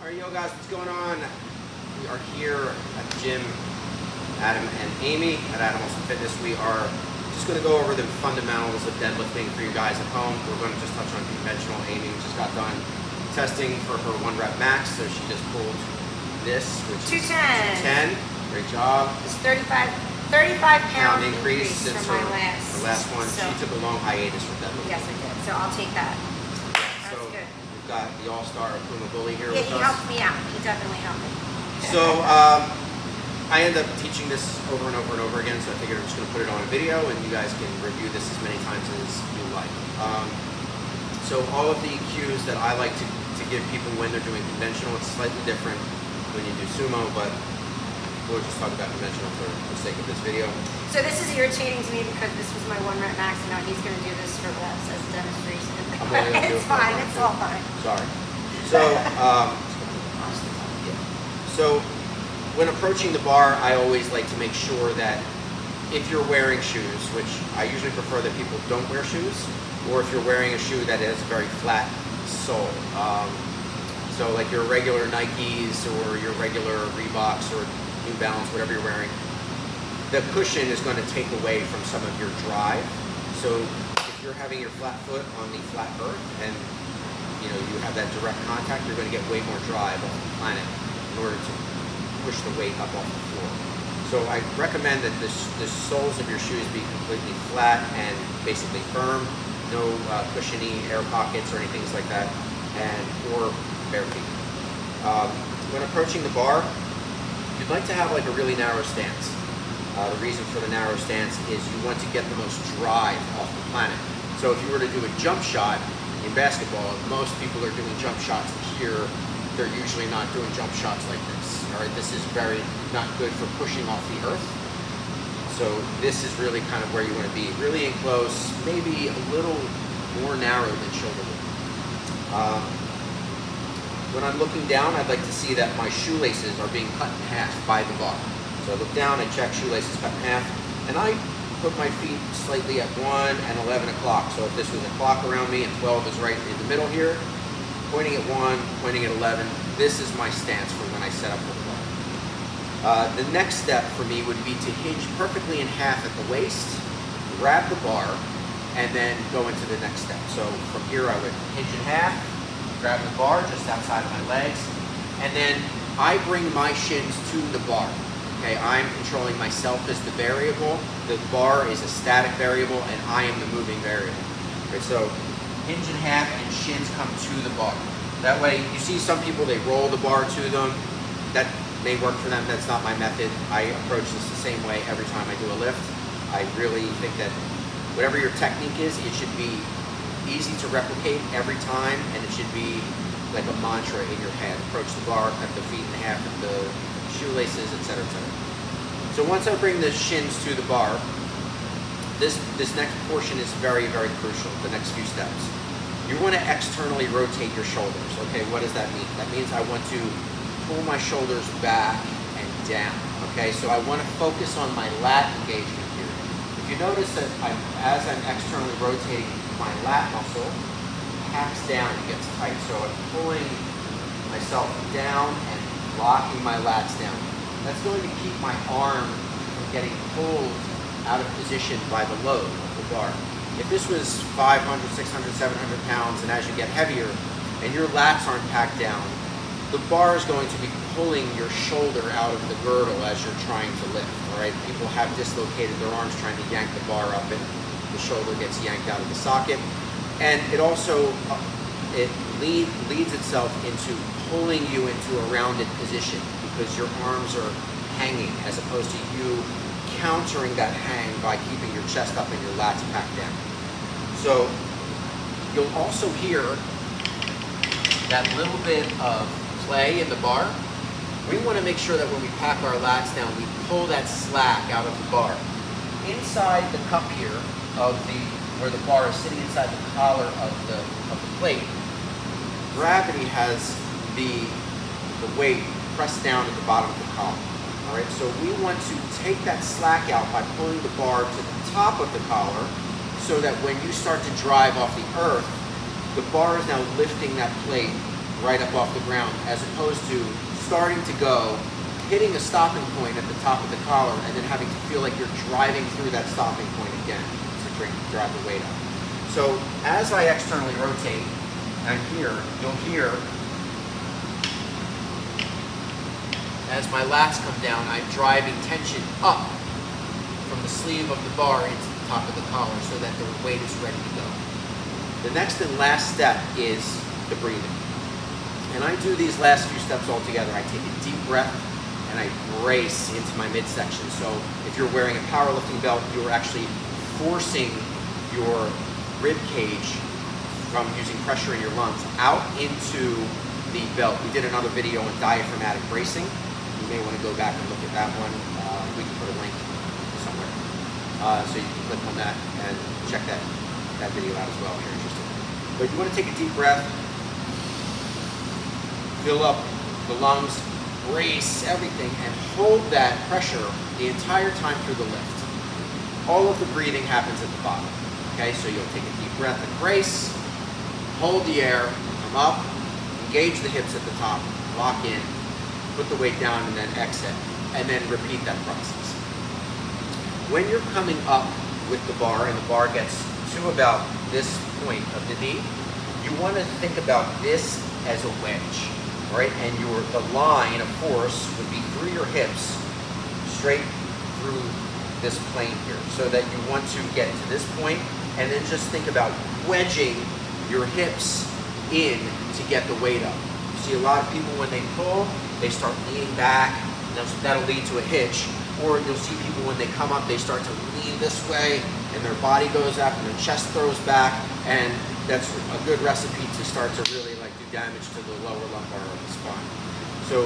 Alright, yo guys, what's going on? We are here at the gym, Adam and Amy at Adam Olson Fitness. We are just going to go over the fundamentals of deadlifting for you guys at home. We're going to just touch on conventional. Amy just got done testing for her 1 rep max, so she just pulled this, which is 210. Great job. It's 35 pound increase since from her last one. So, she took a long hiatus for deadlifting. yes, I did. So I'll take that. That's So good. we've got the all-star Puma Bully here Yeah, with he us. helped me out. He definitely helped me. So I end up teaching this over and over and over again, so I figured I'm just going to put it on a video and you guys can review this as many times as you like. So all of the cues that I like to give people when they're doing conventional, it's slightly different when you do sumo, but we'll just talk about conventional for the sake of this video. So this is irritating to me because this was my 1 rep max and now he's going to do this for reps as a demonstration. I'm only gonna do it It's for fine. one, It's too. all fine. Sorry. So, so when approaching the bar, I always like to make sure that if you're wearing shoes, which I usually prefer that people don't wear shoes, or if you're wearing a shoe that has a very flat sole. So like your regular Nikes or your regular Reeboks or New Balance, whatever you're wearing, the cushion is going to take away from some of your drive. So if you're having your flat foot on the flat earth and you have that direct contact, you're going to get way more drive off the planet in order to push the weight up off the floor. So I recommend that the soles of your shoes be completely flat and basically firm, no cushiony air pockets or anything like that, or bare feet. When approaching the bar, you'd like to have like a really narrow stance. The reason for the narrow stance is you want to get the most drive off the planet. So if you were to do a jump shot in basketball, most people are doing jump shots here. They're usually not doing jump shots like this. All right, this is very not good for pushing off the earth. So this is really kind of where you want to be, really enclose, maybe a little more narrow than shoulder width. When I'm looking down, I'd like to see that my shoelaces are being cut in half by the bar. So I look down, I check shoelaces cut in half, and I put my feet slightly at 1 and 11 o'clock. So if this was a clock around me and 12 is right in the middle here, pointing at 1, pointing at 11, this is my stance for when I set up for the bar. The next step for me would be to hinge perfectly in half at the waist, grab the bar, and then go into the next step. So from here I would hinge in half, grab the bar just outside of my legs, and then I bring my shins to the bar. Okay, I'm controlling myself as the variable. The bar is a static variable, and I am the moving variable. Okay, so hinge in half and shins come to the bar. That way, you see some people, they roll the bar to them. That may work for them. That's not my method. I approach this the same way every time I do a lift. I really think that whatever your technique is, it should be easy to replicate every time, and it should be like a mantra in your head. Approach the bar, cut the feet in half with the shoelaces, etc., etc. So once I bring the shins to the bar, this next portion is very, very crucial, the next few steps. You want to externally rotate your shoulders. Okay, what does that mean? That means I want to pull my shoulders back and down. Okay, so I want to focus on my lat engagement here. If you notice that as I'm externally rotating, my lat muscle packs down and gets tight. So I'm pulling myself down and locking my lats down. That's going to keep my arm from getting pulled out of position by the load of the bar. If this was 500, 600, 700 pounds, and as you get heavier and your lats aren't packed down, the bar is going to be pulling your shoulder out of the girdle as you're trying to lift. All right, people have dislocated their arms trying to yank the bar up, and the shoulder gets yanked out of the socket. And it also leads itself into pulling you into a rounded position because your arms are hanging as opposed to you countering that hang by keeping your chest up and your lats packed down. So you'll also hear that little bit of play in the bar. We want to make sure that when we pack our lats down, we pull that slack out of the bar. Inside the cup here where the bar is sitting inside the collar of the plate, gravity has the weight pressed down at the bottom of the collar. All right, so we want to take that slack out by pulling the bar to the top of the collar so that when you start to drive off the earth, the bar is now lifting that plate right up off the ground, as opposed to starting to go, hitting a stopping point at the top of the collar, and then having to feel like you're driving through that stopping point again to drive the weight up. So as I externally rotate, and here, you'll hear, as my lats come down, I'm driving tension up from the sleeve of the bar into the top of the collar so that the weight is ready to go. The next and last step is the breathing. And I do these last few steps all together. I take a deep breath and I brace into my midsection. So if you're wearing a powerlifting belt, you're actually forcing your rib cage from using pressure in your lungs out into the belt. We did another video on diaphragmatic bracing. You may want to go back and look at that one. We can put a link somewhere. So you can click on that and check that video out as well if you're interested. But you want to take a deep breath, fill up the lungs, brace everything, and hold that pressure the entire time through the lift. All of the breathing happens at the bottom. Okay, so you'll take a deep breath and brace, hold the air, come up, engage the hips at the top, lock in, put the weight down, and then exit, and then repeat that process. When you're coming up with the bar and the bar gets to about this point of the knee, you want to think about this as a wedge, right? And the line of force would be through your hips, straight through this plane here, so that you want to get to this point, and then just think about wedging your hips in to get the weight up. You see a lot of people when they pull, they start leaning back, and that'll lead to a hitch. Or you'll see people when they come up, they start to lean this way, and their body goes up, and their chest throws back, and that's a good recipe to start to really do damage to the lower lumbar of the spine. So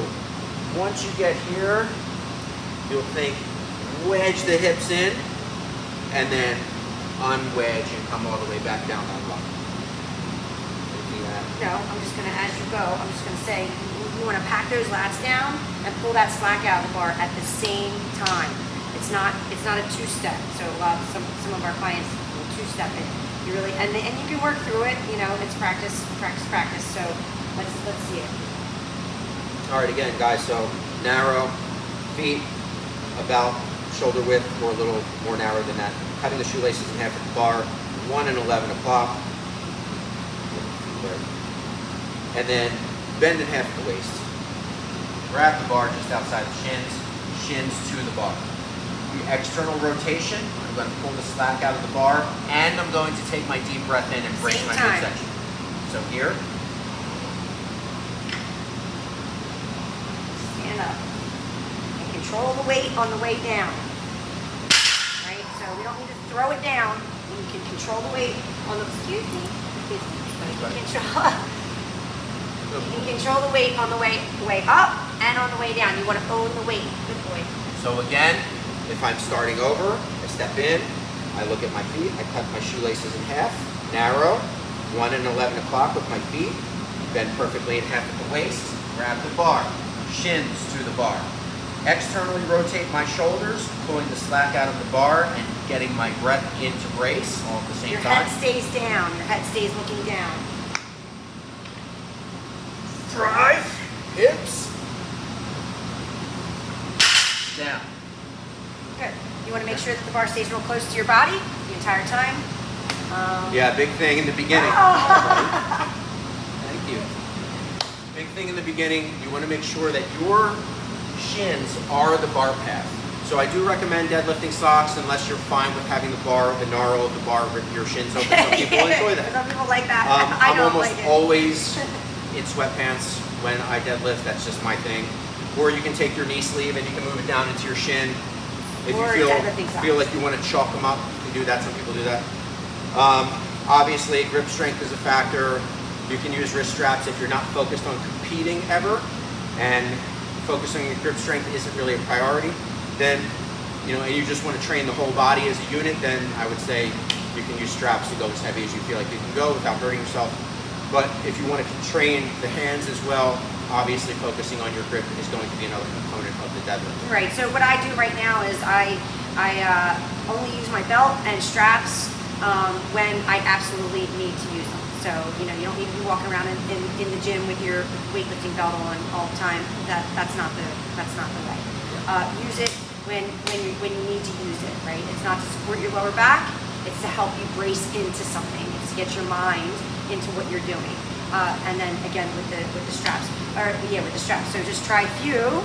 once you get here, you'll think wedge the hips in, and then unwedge and come all the way back down on lumbar. No, I'm just gonna, as you go, I'm just gonna say, you wanna pack those lats down and pull that slack out of the bar at the same time. It's not a two-step. So some of our clients will two-step it. You really, and you can work through it, it's practice. So let's see it. All right, again, guys, so narrow, feet about shoulder width or a little more narrow than that. Having the shoelaces in half at the bar, 1 and 11 o'clock. And then bend in half at the waist. Grab the bar just outside the shins to the bar. The external rotation, I'm going to pull the slack out of the bar, and I'm going to take my deep breath in and brace my midsection. So here. Stand up. And control the weight on the way down. Right? So we don't need to throw it down. You can control the weight on the, excuse me. You can control the weight on the way up and on the way down. You want to own the weight. Good boy. So again, if I'm starting over, I step in, I look at my feet, I cut my shoelaces in half, narrow, 1 and 11 o'clock with my feet, bend perfectly in half at the waist, grab the bar, shins to the bar. Externally rotate my shoulders, pulling the slack out of the bar and getting my breath into brace all at the same time. Your head stays down. Your head stays looking down. Drive, hips, down. Good. You want to make sure that the bar stays real close to your body the entire time. Yeah, big thing in the beginning. Oh. Thank you. Big thing in the beginning, you want to make sure that your shins are the bar path. So I do recommend deadlifting socks unless you're fine with having the knarl of the bar rip your shins open. Some people enjoy that. Some people like that. I'm don't almost like it. always in sweatpants when I deadlift. That's just my thing. Or you can take your knee sleeve and you can move it down into your shin. If Or you deadlifting socks. feel like you want to chalk them up, you can do that. Some people do that. Obviously, grip strength is a factor. You can use wrist straps if you're not focused on competing ever, and focusing on your grip strength isn't really a priority. Then, and you just want to train the whole body as a unit, then I would say you can use straps to go as heavy as you feel like you can go without hurting yourself. But if you want to train the hands as well, obviously focusing on your grip is going to be another component of the deadlift. Right. So what I do right now is I only use my belt and straps when I absolutely need to use them. So, you know, you don't need to be walking around in the gym with your weightlifting belt on all the time. That's not the way. Use it when you need to use it, right? It's not to support your lower back. It's to help you brace into something. It's to get your mind into what you're doing. And then again with the straps, with the straps. So just try a few,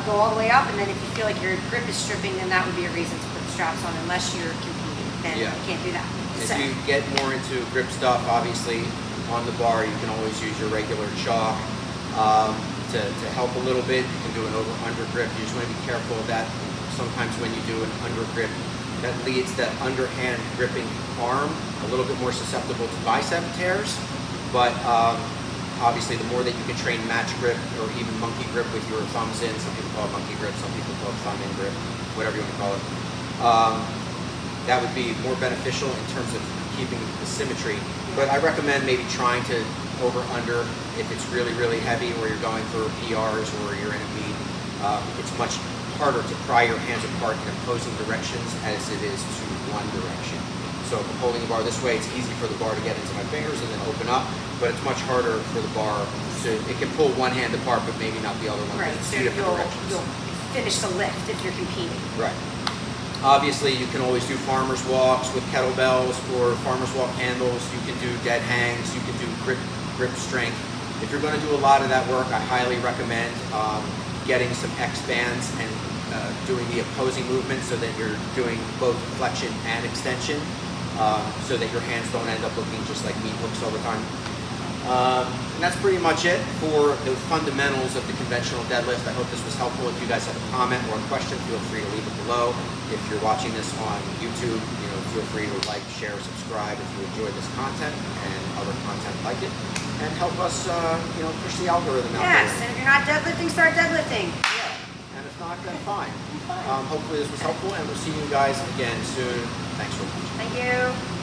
go all the way up, and then if you feel like your grip is stripping, then that would be a reason to put the straps on. Unless you're competing, then you can't do that. If you get more into grip stuff, obviously on the bar you can always use your regular chalk to help a little bit. You can do an over-under grip. You just want to be careful of that. Sometimes when you do an under grip, that leads that underhand gripping arm a little bit more susceptible to bicep tears. But obviously the more that you can train match grip or even monkey grip with your thumbs in, some people call it monkey grip, some people call it thumb in grip, whatever you want to call it, that would be more beneficial in terms of keeping the symmetry. But I recommend maybe trying to over-under if it's really, really heavy or you're going for PRs or you're in a beat. It's much harder to pry your hands apart in opposing directions as it is to one direction. So if I'm holding the bar this way, it's easy for the bar to get into my fingers and then open up, but it's much harder for the bar to, it can pull one hand apart but maybe not the other one. Right, It's so two different directions. you'll finish the lift if you're competing. Right. Obviously, you can always do farmer's walks with kettlebells or farmer's walk handles. You can do dead hangs. You can do grip strength. If you're going to do a lot of that work, I highly recommend getting some X bands and doing the opposing movement so that you're doing both flexion and extension, so that your hands don't end up looking just like meat hooks all the time. And that's pretty much it for the fundamentals of the conventional deadlift. I hope this was helpful. If you guys have a comment or a question, feel free to leave it below. If you're watching this on YouTube, feel free to like, share, subscribe if you enjoy this content and other content like it, and help us, push the algorithm out there. Yes, and if you're not deadlifting, start deadlifting. Yeah, and if not, then fine. Hopefully this was helpful, and we'll see you guys again soon. Thanks for watching. Thank you.